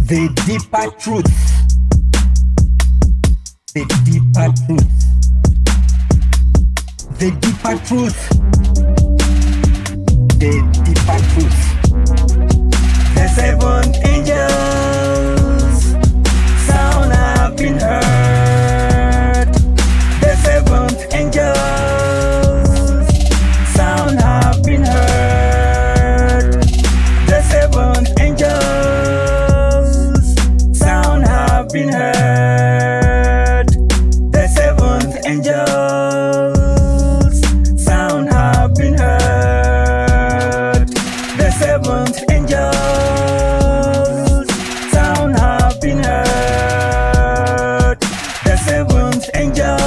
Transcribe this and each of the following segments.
The deeper truth. The deeper truth. The deeper truth. The deeper truth. The seven angels sound have been heard. The seventh angels sound have been heard. The seventh angels sound have been heard. The seventh angels sound have been heard. The seventh angels sound have been heard. The seventh angels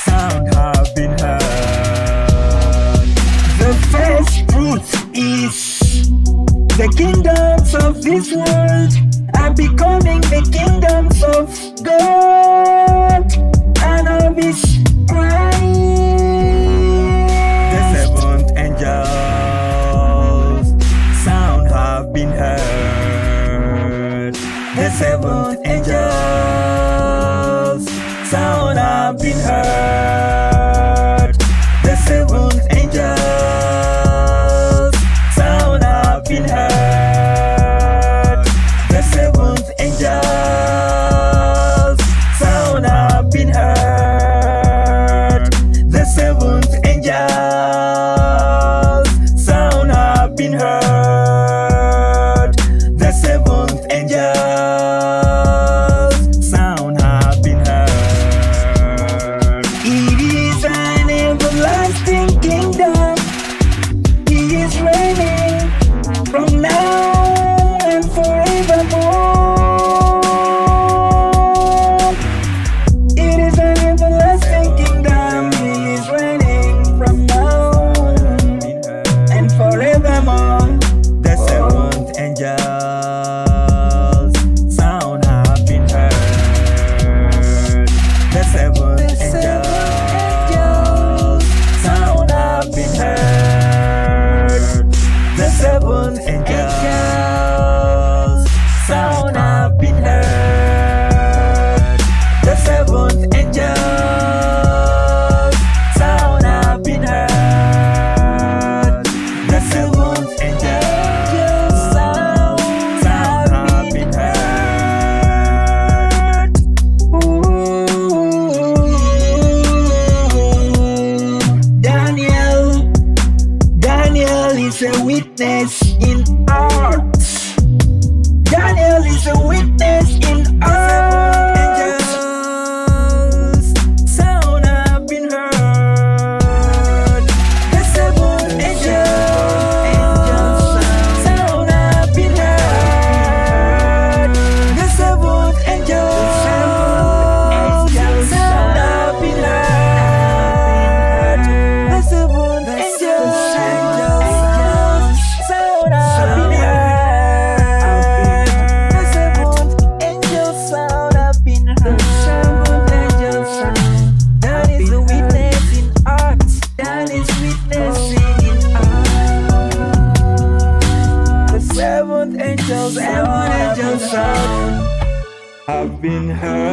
sound have been heard. The first truth is the kingdoms of this world are becoming the kingdoms of God and of His Christ. The seventh angels sound have been heard. The seventh angels sound have been heard. The seventh angels sound have been heard. The seventh angels sound have been heard. The seventh angels sound have been heard. The seventh angels sound have been heard. It is an everlasting kingdom. He is reigning from now and forevermore. It is an everlasting kingdom. He is reigning from now and forevermore. The seventh angels sound have been heard. The seventh angels sound have been heard. The seventh angels sound have been heard. The seventh angels sound have been heard. The seventh angels sound have been heard. Daniel is a witness in art. Daniel is a witness in art. Angels sound have been heard. The seven angels sound have been heard. The seven angels sound have been heard. The seven angels sound have been heard. The seventh angel sound have been heard. That is a witness in art. That is witnessing in art. The seventh angels sound have been heard.